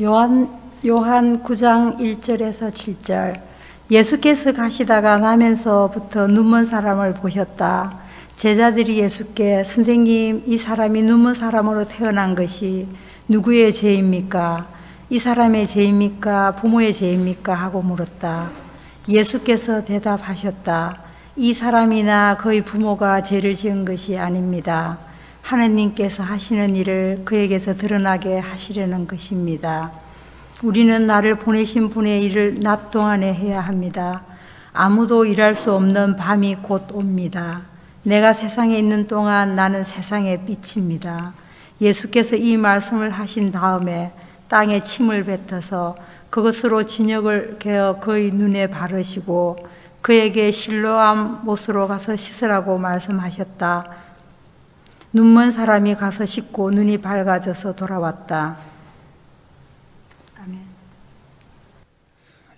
요한 9장 1절에서 7절. 예수께서 가시다가 나면서부터 눈먼 사람을 보셨다. 제자들이 예수께 선생님, 이 사람이 눈먼 사람으로 태어난 것이 누구의 죄입니까? 이 사람의 죄입니까? 부모의 죄입니까? 하고 물었다. 예수께서 대답하셨다. 이 사람이나 그의 부모가 죄를 지은 것이 아닙니다. 하느님께서 하시는 일을 그에게서 드러나게 하시려는 것입니다. 우리는 나를 보내신 분의 일을 낮 동안에 해야 합니다. 아무도 일할 수 없는 밤이 곧 옵니다. 내가 세상에 있는 동안 나는 세상의 빛입니다. 예수께서 이 말씀을 하신 다음에 땅에 침을 뱉어서 그것으로 진흙을 개어 그의 눈에 바르시고 그에게 실로암 못으로 가서 씻으라고 말씀하셨다. 눈먼 사람이 가서 씻고 눈이 밝아져서 돌아왔다. 아멘.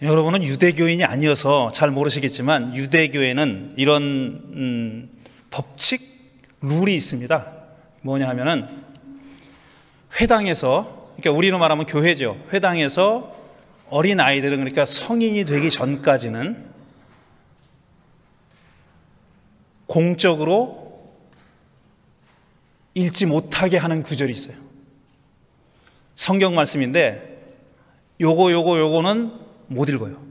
여러분은 유대교인이 아니어서 잘 모르시겠지만 유대교에는 이런 법칙, 룰이 있습니다. 뭐냐 하면은 회당에서, 그러니까 우리로 말하면 교회죠. 회당에서 어린 아이들은, 그러니까 성인이 되기 전까지는 공적으로 읽지 못하게 하는 구절이 있어요. 성경 말씀인데 요거는 못 읽어요.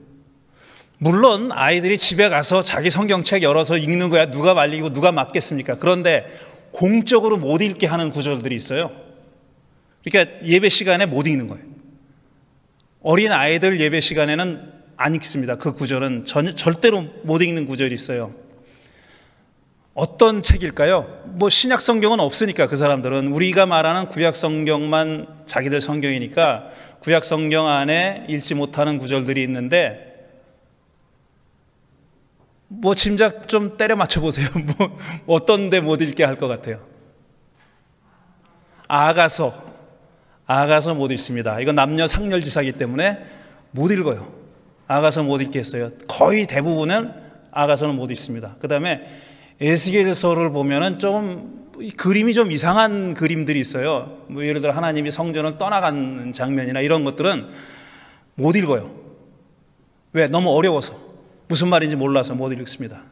물론 아이들이 집에 가서 자기 성경책 열어서 읽는 거야 누가 말리고 누가 맞겠습니까? 그런데 공적으로 못 읽게 하는 구절들이 있어요. 그러니까 예배 시간에 못 읽는 거예요. 어린 아이들 예배 시간에는 안 읽습니다. 그 구절은 절대로 못 읽는 구절이 있어요. 어떤 책일까요? 뭐 신약 성경은 없으니까 그 사람들은 우리가 말하는 구약 성경만 자기들 성경이니까 구약 성경 안에 읽지 못하는 구절들이 있는데 뭐 짐작 좀 때려 맞춰 보세요. 뭐 어떤 데 못 읽게 할 것 같아요? 아가서 못 읽습니다. 이건 남녀 상렬지사이기 때문에 못 읽어요. 아가서 못 읽게 했어요. 거의 대부분은 아가서는 못 읽습니다. 그 다음에 에스겔서를 보면은 좀 그림이 좀 이상한 그림들이 있어요. 뭐 예를 들어 하나님이 성전을 떠나가는 장면이나 이런 것들은 못 읽어요. 왜? 너무 어려워서, 무슨 말인지 몰라서 못 읽습니다.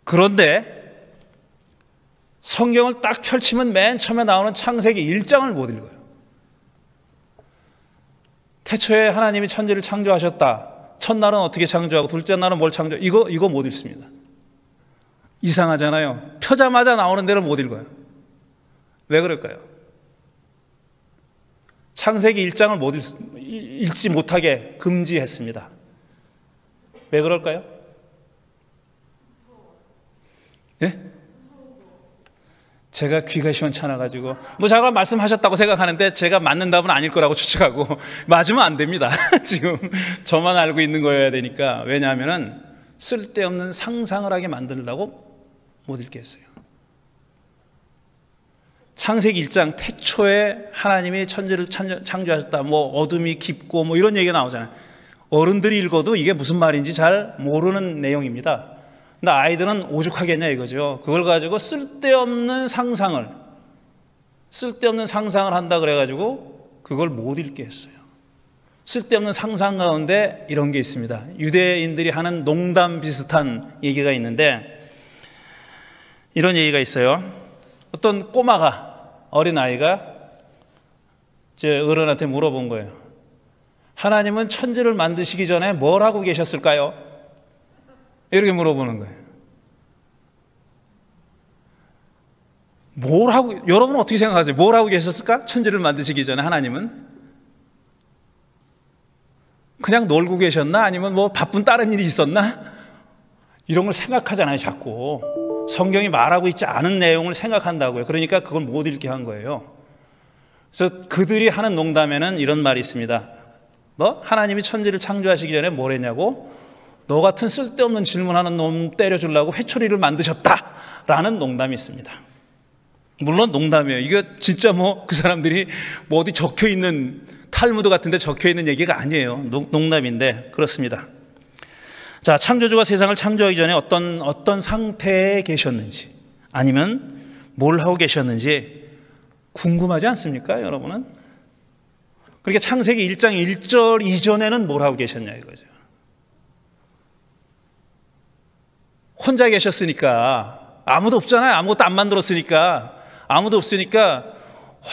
그런데 성경을 딱 펼치면 맨 처음에 나오는 창세기 1장을 못 읽어요. 태초에 하나님이 천지를 창조하셨다. 첫날은 어떻게 창조하고 둘째 날은 뭘 창조하고 이거 못 읽습니다. 이상하잖아요. 펴자마자 나오는 데를 못 읽어요. 왜 그럴까요? 창세기 1장을 읽지 못하게 금지했습니다. 왜 그럴까요? 예? 제가 귀가 시원찮아가지고 뭐 잠깐 말씀하셨다고 생각하는데 제가 맞는 답은 아닐 거라고 추측하고 맞으면 안 됩니다. 지금 저만 알고 있는 거여야 되니까. 왜냐하면 쓸데없는 상상을 하게 만들려고 못 읽게 했어요. 창세기 1장 태초에 하나님이 천지를 창조하셨다. 뭐 어둠이 깊고 뭐 이런 얘기가 나오잖아요. 어른들이 읽어도 이게 무슨 말인지 잘 모르는 내용입니다. 근데 아이들은 오죽하겠냐 이거죠. 그걸 가지고 쓸데없는 상상을 한다 그래가지고 그걸 못 읽게 했어요. 쓸데없는 상상 가운데 이런 게 있습니다. 유대인들이 하는 농담 비슷한 얘기가 있는데 이런 얘기가 있어요. 어떤 꼬마가, 어린아이가 제 어른한테 물어본 거예요. 하나님은 천지를 만드시기 전에 뭘 하고 계셨을까요? 이렇게 물어보는 거예요. 여러분은 어떻게 생각하세요? 뭘 하고 계셨을까? 천지를 만드시기 전에 하나님은? 그냥 놀고 계셨나? 아니면 뭐 바쁜 다른 일이 있었나? 이런 걸 생각하잖아요, 자꾸. 성경이 말하고 있지 않은 내용을 생각한다고요. 그러니까 그걸 못 읽게 한 거예요. 그래서 그들이 하는 농담에는 이런 말이 있습니다. 뭐? 하나님이 천지를 창조하시기 전에 뭘 했냐고? 너 같은 쓸데없는 질문하는 놈 때려주려고 회초리를 만드셨다라는 농담이 있습니다. 물론 농담이에요. 이게 진짜 뭐 그 사람들이 뭐 어디 적혀있는 탈무드 같은 데 적혀있는 얘기가 아니에요. 농담인데 그렇습니다. 자, 창조주가 세상을 창조하기 전에 어떤 상태에 계셨는지 아니면 뭘 하고 계셨는지 궁금하지 않습니까, 여러분은? 그러니까 창세기 1장 1절 이전에는 뭘 하고 계셨냐 이거죠. 혼자 계셨으니까, 아무도 없잖아요. 아무것도 안 만들었으니까, 아무도 없으니까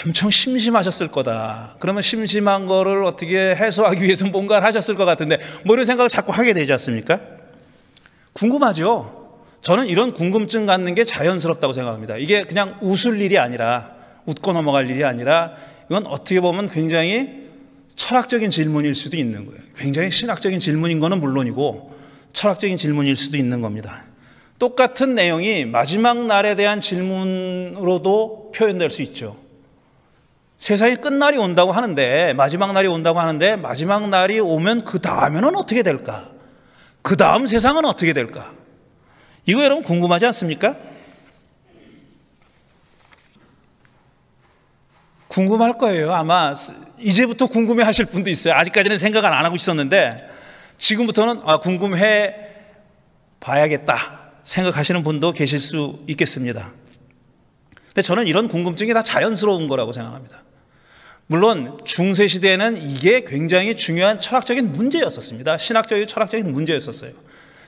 엄청 심심하셨을 거다. 그러면 심심한 거를 어떻게 해소하기 위해서 뭔가를 하셨을 것 같은데, 뭐 이런 생각을 자꾸 하게 되지 않습니까? 궁금하죠? 저는 이런 궁금증 갖는 게 자연스럽다고 생각합니다. 이게 그냥 웃을 일이 아니라, 웃고 넘어갈 일이 아니라, 이건 어떻게 보면 굉장히 철학적인 질문일 수도 있는 거예요. 굉장히 신학적인 질문인 거는 물론이고 철학적인 질문일 수도 있는 겁니다. 똑같은 내용이 마지막 날에 대한 질문으로도 표현될 수 있죠. 세상의 끝날이 온다고 하는데, 마지막 날이 온다고 하는데, 마지막 날이 오면 그 다음에는 어떻게 될까? 그 다음 세상은 어떻게 될까? 이거 여러분 궁금하지 않습니까? 궁금할 거예요. 아마 이제부터 궁금해 하실 분도 있어요. 아직까지는 생각 안 하고 있었는데 지금부터는 궁금해 봐야겠다 생각하시는 분도 계실 수 있겠습니다. 근데 저는 이런 궁금증이 다 자연스러운 거라고 생각합니다. 물론 중세시대에는 이게 굉장히 중요한 철학적인 문제였었습니다. 신학적이고 철학적인 문제였었어요.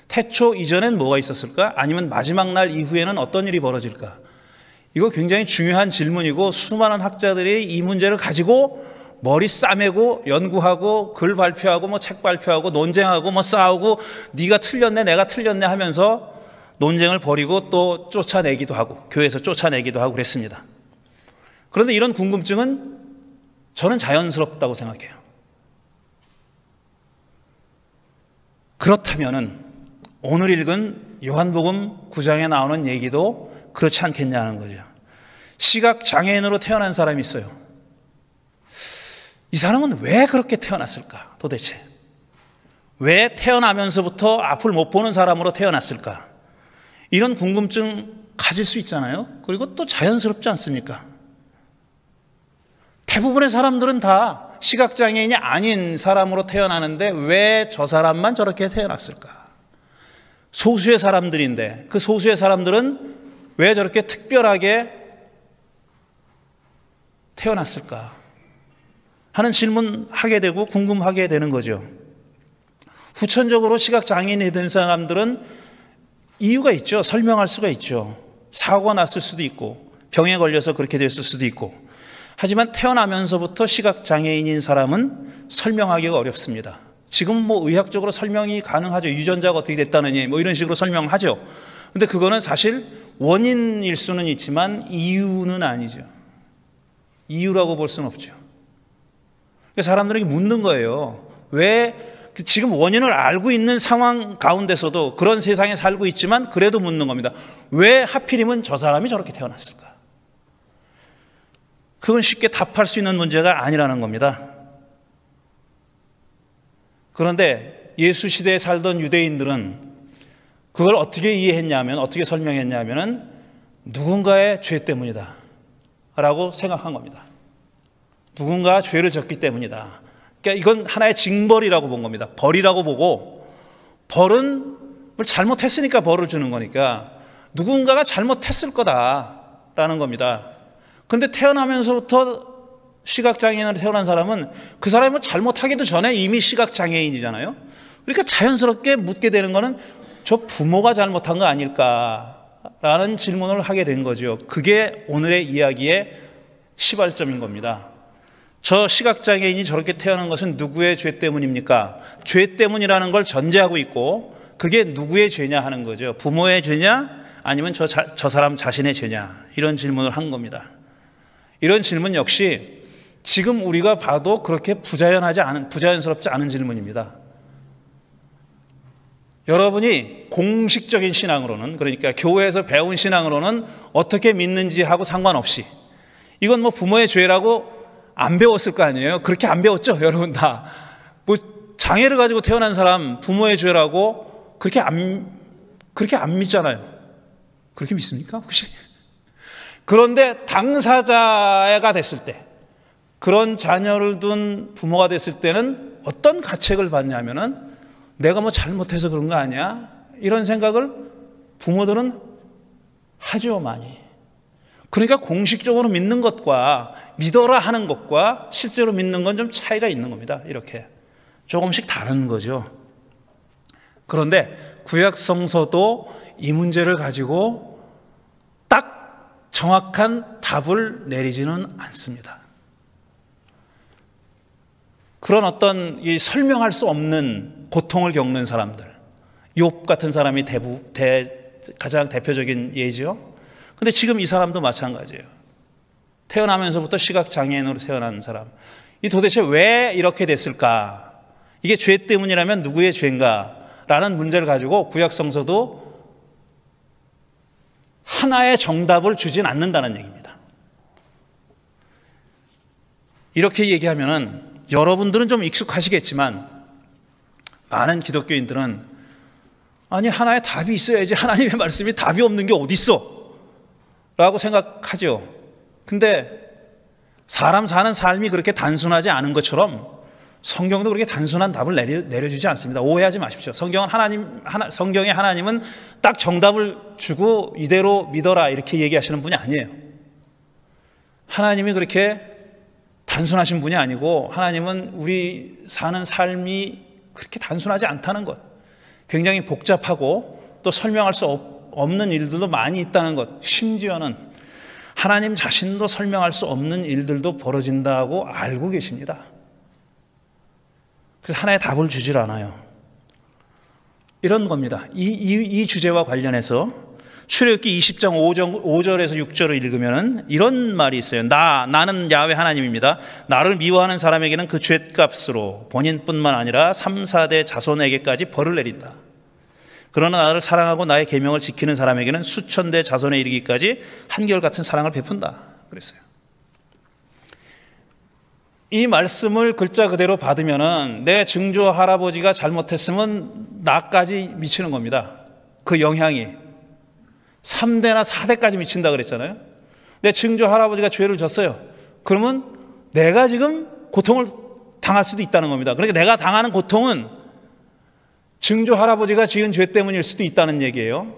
태초 이전엔 뭐가 있었을까? 아니면 마지막 날 이후에는 어떤 일이 벌어질까? 이거 굉장히 중요한 질문이고 수많은 학자들이 이 문제를 가지고 머리 싸매고 연구하고 글 발표하고 뭐 책 발표하고 논쟁하고 뭐 싸우고 네가 틀렸네 내가 틀렸네 하면서 논쟁을 벌이고 또 쫓아내기도 하고 교회에서 쫓아내기도 하고 그랬습니다. 그런데 이런 궁금증은 저는 자연스럽다고 생각해요. 그렇다면은 오늘 읽은 요한복음 9장에 나오는 얘기도 그렇지 않겠냐는 거죠. 시각장애인으로 태어난 사람이 있어요. 이 사람은 왜 그렇게 태어났을까? 도대체 왜 태어나면서부터 앞을 못 보는 사람으로 태어났을까? 이런 궁금증 가질 수 있잖아요. 그리고 또 자연스럽지 않습니까? 대부분의 사람들은 다 시각장애인이 아닌 사람으로 태어나는데 왜 저 사람만 저렇게 태어났을까? 소수의 사람들인데 그 소수의 사람들은 왜 저렇게 특별하게 태어났을까 하는 질문하게 되고 궁금하게 되는 거죠. 후천적으로 시각장애인이 된 사람들은 이유가 있죠. 설명할 수가 있죠. 사고가 났을 수도 있고 병에 걸려서 그렇게 됐을 수도 있고. 하지만 태어나면서부터 시각장애인인 사람은 설명하기가 어렵습니다. 지금 뭐 의학적으로 설명이 가능하죠. 유전자가 어떻게 됐다느니 뭐 이런 식으로 설명하죠. 근데 그거는 사실 원인일 수는 있지만 이유는 아니죠. 이유라고 볼 수는 없죠. 사람들에게 묻는 거예요. 왜 지금 원인을 알고 있는 상황 가운데서도 그런 세상에 살고 있지만 그래도 묻는 겁니다. 왜 하필이면 저 사람이 저렇게 태어났을까? 그건 쉽게 답할 수 있는 문제가 아니라는 겁니다. 그런데 예수 시대에 살던 유대인들은 그걸 어떻게 이해했냐면, 어떻게 설명했냐면은 누군가의 죄 때문이다 라고 생각한 겁니다. 누군가가 죄를 졌기 때문이다. 그러니까 이건 하나의 징벌이라고 본 겁니다. 벌이라고 보고, 벌은 잘못했으니까 벌을 주는 거니까 누군가가 잘못했을 거다라는 겁니다. 그런데 태어나면서부터 시각장애인으로 태어난 사람은 그 사람이 뭐 잘못하기도 전에 이미 시각장애인이잖아요. 그러니까 자연스럽게 묻게 되는 거는 저 부모가 잘못한 거 아닐까라는 질문을 하게 된 거죠. 그게 오늘의 이야기의 시발점인 겁니다. 저 시각장애인이 저렇게 태어난 것은 누구의 죄 때문입니까? 죄 때문이라는 걸 전제하고 있고 그게 누구의 죄냐 하는 거죠. 부모의 죄냐 아니면 저 사람 자신의 죄냐, 이런 질문을 한 겁니다. 이런 질문 역시 지금 우리가 봐도 그렇게 부자연스럽지 않은 질문입니다. 여러분이 공식적인 신앙으로는, 그러니까 교회에서 배운 신앙으로는 어떻게 믿는지 하고 상관없이, 이건 뭐 부모의 죄라고 안 배웠을 거 아니에요. 그렇게 안 배웠죠, 여러분 다. 뭐 장애를 가지고 태어난 사람 부모의 죄라고 그렇게 안 믿잖아요. 그렇게 믿습니까 혹시? 그런데 당사자가 됐을 때, 그런 자녀를 둔 부모가 됐을 때는 어떤 가책을 받냐면은 내가 뭐 잘못해서 그런 거 아니야? 이런 생각을 부모들은 하죠, 많이. 그러니까 공식적으로 믿는 것과 믿어라 하는 것과 실제로 믿는 건 좀 차이가 있는 겁니다. 이렇게 조금씩 다른 거죠. 그런데 구약 성서도 이 문제를 가지고 딱 정확한 답을 내리지는 않습니다. 그런 어떤 설명할 수 없는 고통을 겪는 사람들, 욥 같은 사람이 가장 대표적인 예죠. 근데 지금 이 사람도 마찬가지예요. 태어나면서부터 시각장애인으로 태어난 사람. 이 도대체 왜 이렇게 됐을까? 이게 죄 때문이라면 누구의 죄인가? 라는 문제를 가지고 구약성서도 하나의 정답을 주진 않는다는 얘기입니다. 이렇게 얘기하면은 여러분들은 좀 익숙하시겠지만 많은 기독교인들은 아니 하나의 답이 있어야지 하나님의 말씀이 답이 없는 게 어디 있어? 라고 생각하죠. 근데 사람 사는 삶이 그렇게 단순하지 않은 것처럼 성경도 그렇게 단순한 답을 내려주지 않습니다. 오해하지 마십시오. 성경의 하나님은 딱 정답을 주고 이대로 믿어라 이렇게 얘기하시는 분이 아니에요. 하나님이 그렇게 단순하신 분이 아니고 하나님은 우리 사는 삶이 그렇게 단순하지 않다는 것, 굉장히 복잡하고 또 설명할 수 없는 일들도 많이 있다는 것, 심지어는 하나님 자신도 설명할 수 없는 일들도 벌어진다고 알고 계십니다. 그래서 하나의 답을 주질 않아요. 이런 겁니다. 이 주제와 관련해서 출애굽기 20장 5절에서 6절을 읽으면 이런 말이 있어요. 나는 야훼 하나님입니다. 나를 미워하는 사람에게는 그 죗값으로 본인뿐만 아니라 3, 4대 자손에게까지 벌을 내린다. 그러나 나를 사랑하고 나의 계명을 지키는 사람에게는 수천 대 자손에 이르기까지 한결같은 사랑을 베푼다. 그랬어요. 이 말씀을 글자 그대로 받으면은 내 증조 할아버지가 잘못했으면 나까지 미치는 겁니다. 그 영향이 3대나 4대까지 미친다 그랬잖아요. 내 증조 할아버지가 죄를 졌어요. 그러면 내가 지금 고통을 당할 수도 있다는 겁니다. 그러니까 내가 당하는 고통은 증조 할아버지가 지은 죄 때문일 수도 있다는 얘기예요.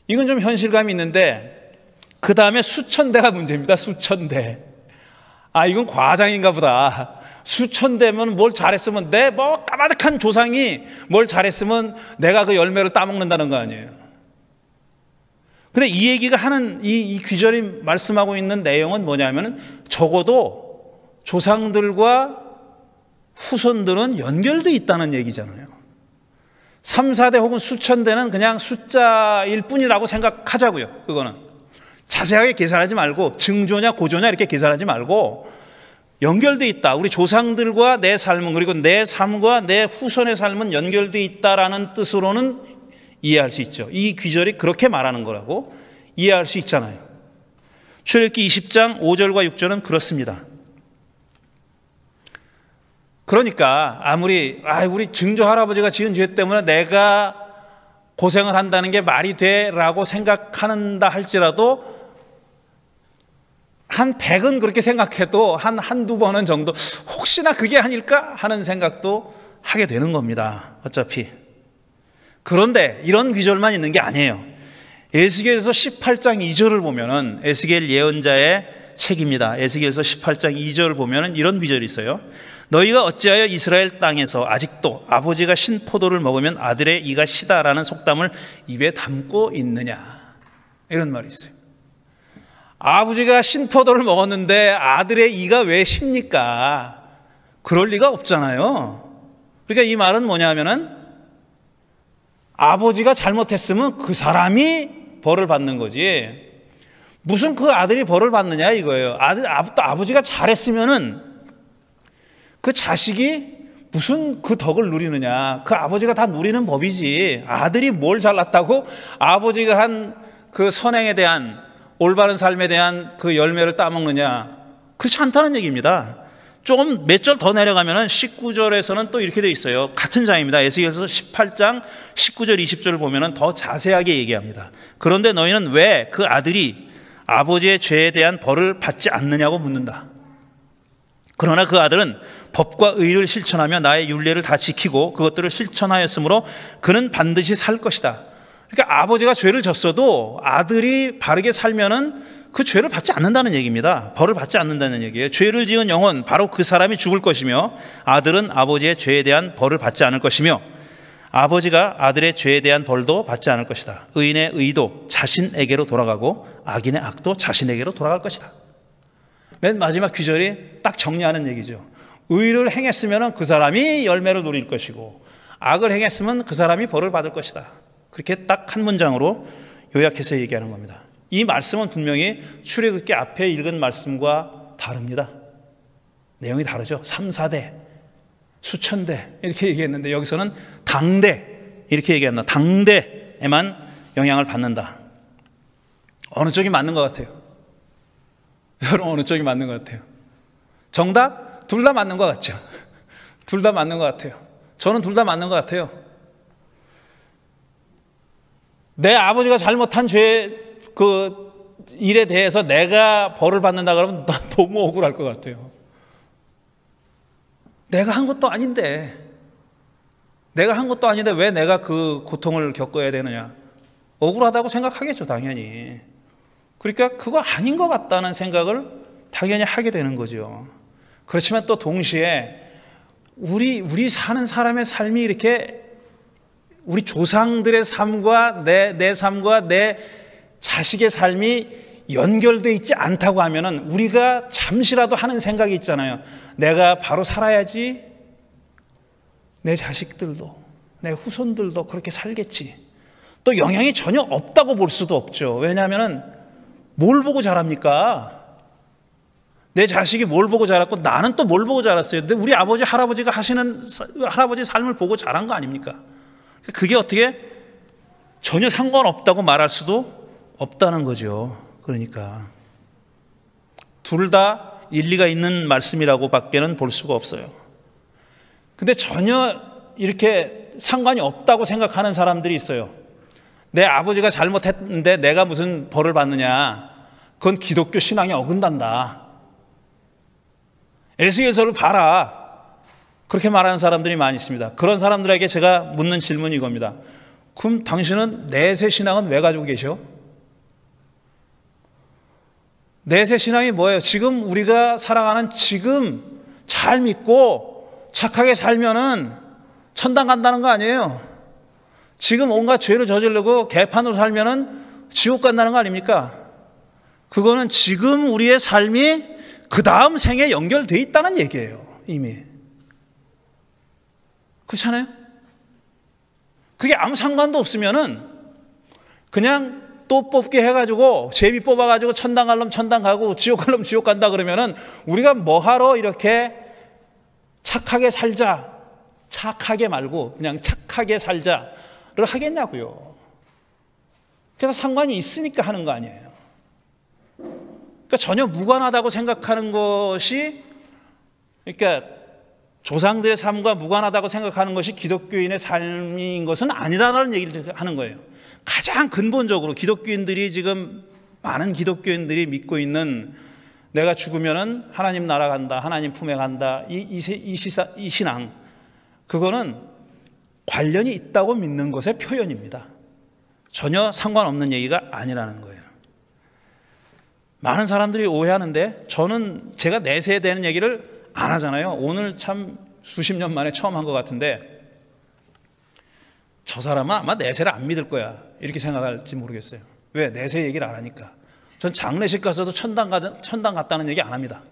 이건 좀 현실감이 있는데 그 다음에 수천 대가 문제입니다. 수천 대. 이건 과장인가 보다. 수천 대면 뭘 잘했으면 내 까마득한 조상이 뭘 잘했으면 내가 그 열매를 따먹는다는 거 아니에요. 근데 이 얘기가 하는 이 귀절이 말씀하고 있는 내용은 뭐냐면은 적어도 조상들과 후손들은 연결돼 있다는 얘기잖아요. 3, 4대 혹은 수천 대는 그냥 숫자일 뿐이라고 생각하자고요. 그거는 자세하게 계산하지 말고 증조냐 고조냐 이렇게 계산하지 말고 연결돼 있다. 우리 조상들과 내 삶은 그리고 내 삶과 내 후손의 삶은 연결돼 있다라는 뜻으로는 이해할 수 있죠. 이 귀절이 그렇게 말하는 거라고 이해할 수 있잖아요. 출애굽기 20장 5절과 6절은 그렇습니다. 그러니까 아무리 우리 증조 할아버지가 지은 죄 때문에 내가 고생을 한다는 게 말이 돼라고 생각한다 할지라도 한 100은 그렇게 생각해도 한두 번은 정도 혹시나 그게 아닐까 하는 생각도 하게 되는 겁니다. 어차피. 그런데 이런 귀절만 있는 게 아니에요. 에스겔서 18장 2절을 보면은 에스겔 예언자의 책입니다. 에스겔서 18장 2절을 보면은 이런 귀절이 있어요. 너희가 어찌하여 이스라엘 땅에서 아직도 아버지가 신 포도를 먹으면 아들의 이가 시다라는 속담을 입에 담고 있느냐, 이런 말이 있어요. 아버지가 신 포도를 먹었는데 아들의 이가 왜 십니까? 그럴 리가 없잖아요. 그러니까 이 말은 뭐냐면은 아버지가 잘못했으면 그 사람이 벌을 받는 거지 무슨 그 아들이 벌을 받느냐 이거예요. 아버지가 잘했으면은 그 자식이 무슨 그 덕을 누리느냐. 그 아버지가 다 누리는 법이지. 아들이 뭘 잘났다고 아버지가 한 그 선행에 대한 올바른 삶에 대한 그 열매를 따먹느냐. 그렇지 않다는 얘기입니다. 조금 몇 절 더 내려가면은 19절에서는 또 이렇게 되어 있어요. 같은 장입니다. 에스겔서 18장 19절 20절을 보면은 더 자세하게 얘기합니다. 그런데 너희는 왜 그 아들이 아버지의 죄에 대한 벌을 받지 않느냐고 묻는다. 그러나 그 아들은 법과 의를 실천하며 나의 율례를 다 지키고 그것들을 실천하였으므로 그는 반드시 살 것이다. 그러니까 아버지가 죄를 졌어도 아들이 바르게 살면은 그 죄를 받지 않는다는 얘기입니다. 벌을 받지 않는다는 얘기예요. 죄를 지은 영혼, 바로 그 사람이 죽을 것이며 아들은 아버지의 죄에 대한 벌을 받지 않을 것이며 아버지가 아들의 죄에 대한 벌도 받지 않을 것이다. 의인의 의도 자신에게로 돌아가고 악인의 악도 자신에게로 돌아갈 것이다. 맨 마지막 귀절이 딱 정리하는 얘기죠. 의를 행했으면 그 사람이 열매를 누릴 것이고 악을 행했으면 그 사람이 벌을 받을 것이다. 그렇게 딱 한 문장으로 요약해서 얘기하는 겁니다. 이 말씀은 분명히 출애굽기 앞에 읽은 말씀과 다릅니다. 내용이 다르죠. 3, 4대, 수천 대 이렇게 얘기했는데 여기서는 당대 이렇게 얘기한다. 당대에만 영향을 받는다. 어느 쪽이 맞는 것 같아요? 여러분 어느 쪽이 맞는 것 같아요? 정답? 둘 다 맞는 것 같죠? 둘 다 맞는 것 같아요. 저는 둘 다 맞는 것 같아요. 내 아버지가 잘못한 그 일에 대해서 내가 벌을 받는다 그러면 나 너무 억울할 것 같아요. 내가 한 것도 아닌데 왜 내가 그 고통을 겪어야 되느냐. 억울하다고 생각하겠죠, 당연히. 그러니까 그거 아닌 것 같다는 생각을 당연히 하게 되는 거죠. 그렇지만 또 동시에 우리 사는 사람의 삶이 이렇게 우리 조상들의 삶과 내 삶과 내 자식의 삶이 연결되어 있지 않다고 하면은 우리가 잠시라도 하는 생각이 있잖아요. 내가 바로 살아야지 내 자식들도 내 후손들도 그렇게 살겠지. 또 영향이 전혀 없다고 볼 수도 없죠. 왜냐하면은 뭘 보고 자랍니까? 내 자식이 뭘 보고 자랐고 나는 또 뭘 보고 자랐어요. 근데 우리 아버지 할아버지가 하시는 할아버지 삶을 보고 자란 거 아닙니까? 그게 어떻게 전혀 상관없다고 말할 수도 없다는 거죠. 그러니까 둘 다 일리가 있는 말씀이라고 밖에는 볼 수가 없어요. 근데 전혀 이렇게 상관이 없다고 생각하는 사람들이 있어요. 내 아버지가 잘못했는데 내가 무슨 벌을 받느냐. 그건 기독교 신앙에 어긋난다. 에스겔서를 봐라. 그렇게 말하는 사람들이 많이 있습니다. 그런 사람들에게 제가 묻는 질문이 이겁니다. 그럼 당신은 내세 신앙은 왜 가지고 계셔? 내세 신앙이 뭐예요? 지금 우리가 살아가는 지금 잘 믿고 착하게 살면은 천당 간다는 거 아니에요? 지금 온갖 죄를 저지르고 개판으로 살면은 지옥 간다는 거 아닙니까? 그거는 지금 우리의 삶이 그 다음 생에 연결되어 있다는 얘기예요. 이미. 그렇잖아요? 그게 아무 상관도 없으면은 그냥 또 뽑게 해가지고 제비 뽑아가지고 천당 갈려면 천당 가고 지옥 갈려면 지옥 간다 그러면은 우리가 뭐하러 이렇게 착하게 살자, 착하게 말고 그냥 착하게 살자를 하겠냐고요. 그래서 상관이 있으니까 하는 거 아니에요. 그러니까 전혀 무관하다고 생각하는 것이, 그러니까 조상들의 삶과 무관하다고 생각하는 것이 기독교인의 삶인 것은 아니다라는 얘기를 하는 거예요. 가장 근본적으로 기독교인들이 지금 많은 기독교인들이 믿고 있는 내가 죽으면은 하나님 나라 간다, 하나님 품에 간다, 이 신앙, 그거는 관련이 있다고 믿는 것의 표현입니다. 전혀 상관없는 얘기가 아니라는 거예요. 많은 사람들이 오해하는데 저는 제가 내세에 대한 얘기를 안 하잖아요. 오늘 참 수십 년 만에 처음 한 것 같은데 저 사람은 아마 내세를 안 믿을 거야 이렇게 생각할지 모르겠어요. 왜? 내세 얘기를 안 하니까. 전 장례식 가서도 천당 갔다는 얘기 안 합니다.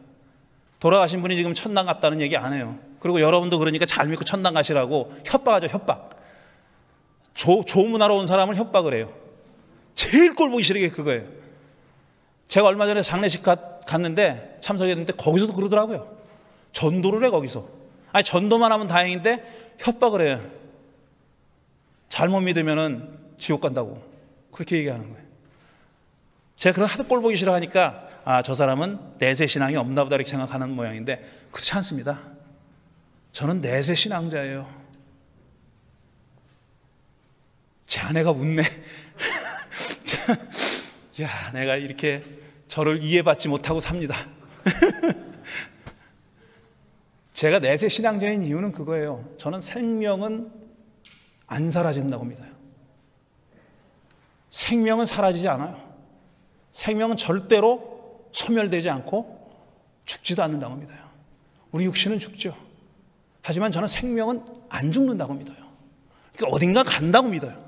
돌아가신 분이 지금 천당 갔다는 얘기 안 해요. 그리고 여러분도 그러니까 잘 믿고 천당 가시라고 협박하죠. 협박. 조문하러 온 사람을 협박을 해요. 제일 꼴 보기 싫은 게 그거예요. 제가 얼마 전에 장례식 갔는데 참석했는데 거기서도 그러더라고요. 전도를 해 거기서. 아니 전도만 하면 다행인데 협박을 해요. 잘못 믿으면은 지옥 간다고 그렇게 얘기하는 거예요. 제가 그런 하도 꼴 보기 싫어하니까 저 사람은 내세 신앙이 없나 보다 이렇게 생각하는 모양인데 그렇지 않습니다. 저는 내세 신앙자예요. 제 아내가 웃네. 야, 내가 이렇게 저를 이해받지 못하고 삽니다. 제가 내세 신앙자인 이유는 그거예요. 저는 생명은 안 사라진다고 믿어요. 생명은 사라지지 않아요. 생명은 절대로 소멸되지 않고 죽지도 않는다고 믿어요. 우리 육신은 죽죠. 하지만 저는 생명은 안 죽는다고 믿어요. 그러니까 어딘가 간다고 믿어요.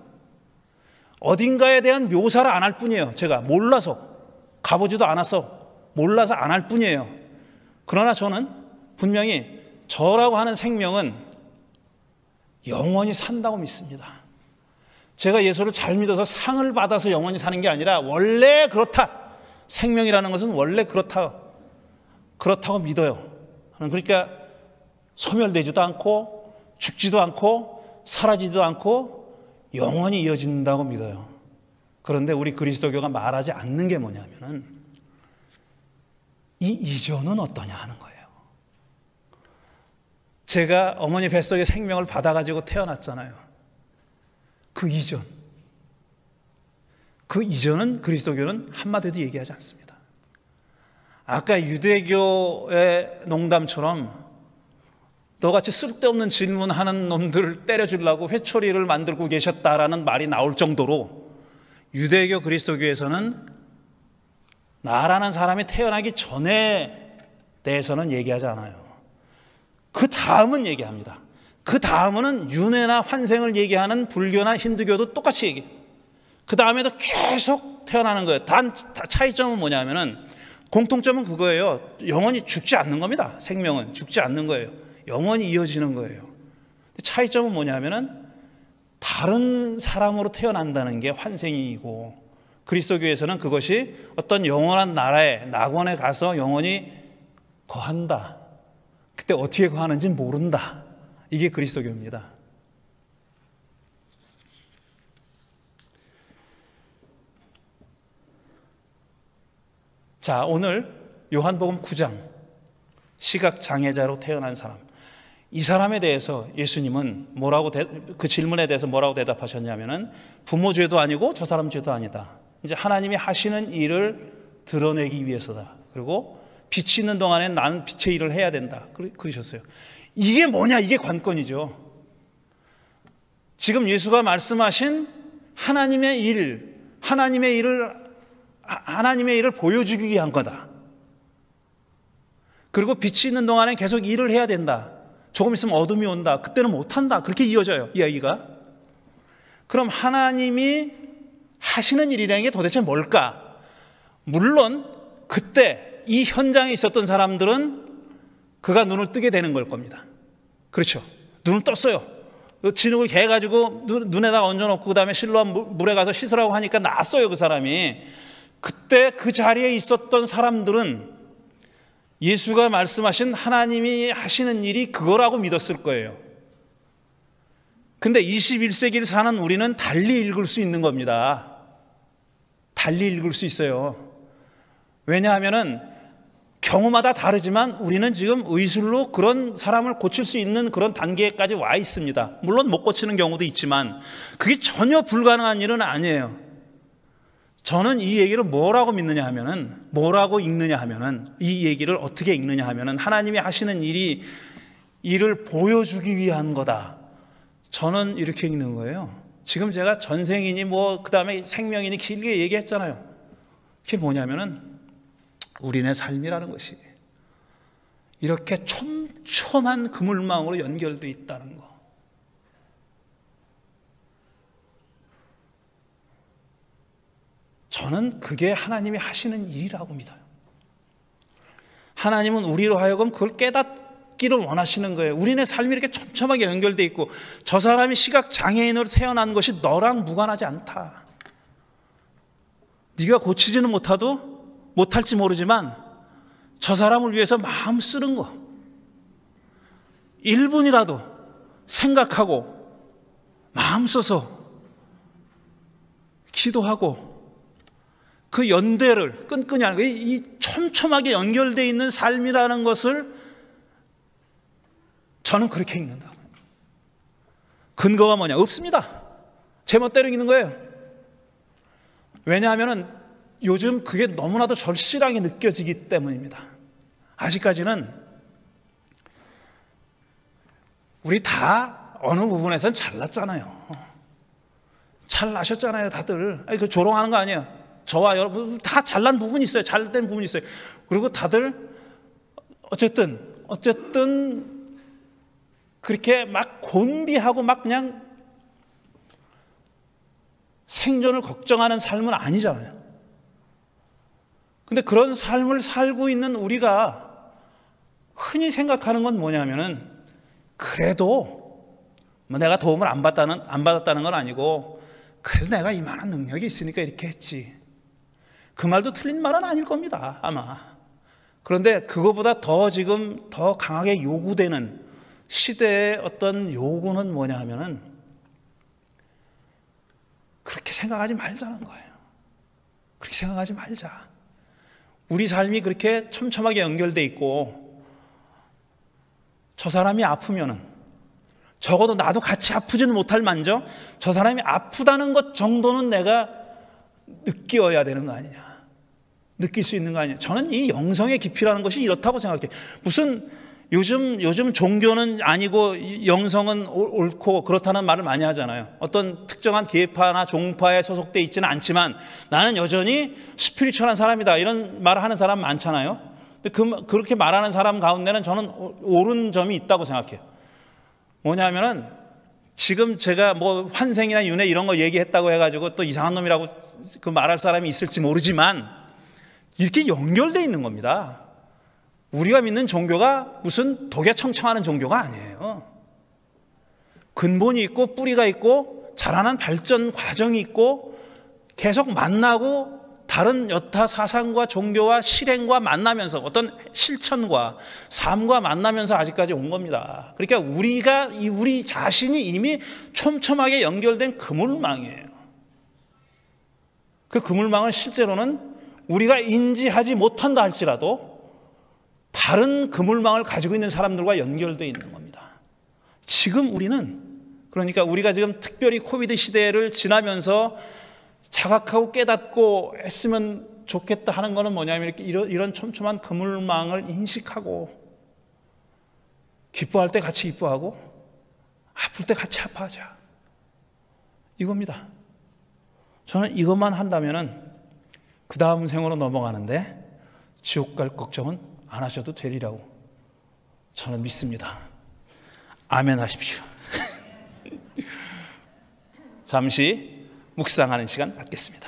어딘가에 대한 묘사를 안 할 뿐이에요. 제가 몰라서, 가보지도 않아서 몰라서 안 할 뿐이에요. 그러나 저는 분명히 저라고 하는 생명은 영원히 산다고 믿습니다. 제가 예수를 잘 믿어서 상을 받아서 영원히 사는 게 아니라 원래 그렇다. 생명이라는 것은 원래 그렇다고 믿어요. 그러니까 소멸되지도 않고 죽지도 않고 사라지지도 않고 영원히 이어진다고 믿어요. 그런데 우리 그리스도교가 말하지 않는 게 뭐냐면은 이 이전은 어떠냐 하는 거예요. 제가 어머니 뱃속에 생명을 받아가지고 태어났잖아요. 그 이전은 그리스도교는 한마디도 얘기하지 않습니다. 아까 유대교의 농담처럼 너같이 쓸데없는 질문하는 놈들 때려주려고 회초리를 만들고 계셨다라는 말이 나올 정도로 유대교 그리스도교에서는 나라는 사람이 태어나기 전에 대해서는 얘기하지 않아요. 그 다음은 얘기합니다. 그 다음은 윤회나 환생을 얘기하는 불교나 힌두교도 똑같이 얘기해요. 그 다음에도 계속 태어나는 거예요. 단 차이점은 뭐냐면은 공통점은 그거예요. 영원히 죽지 않는 겁니다. 생명은 죽지 않는 거예요. 영원히 이어지는 거예요. 차이점은 뭐냐면은 다른 사람으로 태어난다는 게 환생이고 그리스도교에서는 그것이 어떤 영원한 나라에 낙원에 가서 영원히 거한다. 그때 어떻게 거하는지는 모른다. 이게 그리스도교입니다. 자, 오늘 요한복음 9장 시각장애자로 태어난 사람, 이 사람에 대해서 예수님은 그 질문에 대해서 뭐라고 대답하셨냐면은 부모 죄도 아니고 저 사람 죄도 아니다. 이제 하나님이 하시는 일을 드러내기 위해서다. 그리고 빛이 있는 동안에 나는 빛의 일을 해야 된다. 그러셨어요. 이게 뭐냐? 이게 관건이죠. 지금 예수가 말씀하신 하나님의 일을 보여주기 위한 거다. 그리고 빛이 있는 동안에 계속 일을 해야 된다. 조금 있으면 어둠이 온다. 그때는 못한다. 그렇게 이어져요, 이야기가. 그럼 하나님이 하시는 일이라는 게 도대체 뭘까? 물론 그때 이 현장에 있었던 사람들은 그가 눈을 뜨게 되는 걸 겁니다. 그렇죠. 눈을 떴어요. 진흙을 개가지고 눈에다 얹어놓고 그 다음에 실로암 물에 가서 씻으라고 하니까 나왔어요, 그 사람이. 그때 그 자리에 있었던 사람들은 예수가 말씀하신 하나님이 하시는 일이 그거라고 믿었을 거예요. 근데 21세기를 사는 우리는 달리 읽을 수 있는 겁니다. 달리 읽을 수 있어요. 왜냐하면은 경우마다 다르지만 우리는 지금 의술로 그런 사람을 고칠 수 있는 그런 단계까지 와 있습니다. 물론 못 고치는 경우도 있지만 그게 전혀 불가능한 일은 아니에요. 저는 이 얘기를 뭐라고 읽느냐 하면은 이 얘기를 어떻게 읽느냐 하면은 하나님이 하시는 일을 보여주기 위한 거다. 저는 이렇게 읽는 거예요. 지금 제가 전생이니 그 다음에 생명이니 길게 얘기했잖아요. 그게 뭐냐면은 우리네 삶이라는 것이 이렇게 촘촘한 그물망으로 연결되어 있다는 거. 저는 그게 하나님이 하시는 일이라고 믿어요. 하나님은 우리로 하여금 그걸 깨닫기를 원하시는 거예요. 우리네 삶이 이렇게 촘촘하게 연결되어 있고 저 사람이 시각장애인으로 태어난 것이 너랑 무관하지 않다. 네가 고치지는 못할지 모르지만 저 사람을 위해서 마음 쓰는 거 1분이라도 생각하고 마음 써서 기도하고 그 연대를 끈끈이 하는 거예요. 이 촘촘하게 연결되어 있는 삶이라는 것을 저는 그렇게 읽는다. 근거가 뭐냐? 없습니다. 제멋대로 읽는 거예요. 왜냐하면 요즘 그게 너무나도 절실하게 느껴지기 때문입니다. 아직까지는 우리 다 어느 부분에선 잘났잖아요. 잘나셨잖아요, 다들. 그 조롱하는 거 아니에요. 저와 여러분 다 잘난 부분이 있어요. 잘된 부분이 있어요. 그리고 다들 어쨌든 그렇게 막 곤비하고 막 그냥 생존을 걱정하는 삶은 아니잖아요. 근데 그런 삶을 살고 있는 우리가 흔히 생각하는 건 뭐냐면은, 그래도 뭐 내가 도움을 안 받았다는 건 아니고, 그래도 내가 이만한 능력이 있으니까 이렇게 했지. 그 말도 틀린 말은 아닐 겁니다, 아마. 그런데 그거보다 지금 더 강하게 요구되는 시대의 어떤 요구는 뭐냐 하면은, 그렇게 생각하지 말자는 거예요. 그렇게 생각하지 말자. 우리 삶이 그렇게 촘촘하게 연결돼 있고, 저 사람이 아프면은 적어도 나도 같이 아프지는 못할 만정 저 사람이 아프다는 것 정도는 내가 느껴야 되는 거 아니냐, 느낄 수 있는 거 아니냐. 저는 이 영성의 깊이라는 것이 이렇다고 생각해요. 무슨 요즘 종교는 아니고 영성은 옳고 그렇다는 말을 많이 하잖아요. 어떤 특정한 계파나 종파에 소속돼 있지는 않지만 나는 여전히 스피리추얼한 사람이다, 이런 말을 하는 사람 많잖아요. 근데 그렇게 말하는 사람 가운데는 저는 옳은 점이 있다고 생각해요. 뭐냐면은, 지금 제가 뭐 환생이나 윤회 이런 거 얘기했다고 해가지고 또 이상한 놈이라고 그 말할 사람이 있을지 모르지만, 이렇게 연결돼 있는 겁니다. 우리가 믿는 종교가 무슨 독에 청청하는 종교가 아니에요. 근본이 있고 뿌리가 있고 자라난 발전 과정이 있고 계속 만나고 다른 여타 사상과 종교와 실행과 만나면서 어떤 실천과 삶과 만나면서 아직까지 온 겁니다. 그러니까 우리 자신이 이미 촘촘하게 연결된 그물망이에요. 그 그물망을 실제로는 우리가 인지하지 못한다 할지라도 다른 그물망을 가지고 있는 사람들과 연결되어 있는 겁니다. 지금 우리는, 그러니까 우리가 지금 특별히 코비드 시대를 지나면서 자각하고 깨닫고 했으면 좋겠다 하는 것은 뭐냐면, 이런 촘촘한 그물망을 인식하고 기뻐할 때 같이 기뻐하고 아플 때 같이 아파하자, 이겁니다. 저는 이것만 한다면은 그 다음 생으로 넘어가는데 지옥 갈 걱정은 안 하셔도 되리라고 저는 믿습니다. 아멘 하십시오. 잠시 묵상하는 시간 갖겠습니다.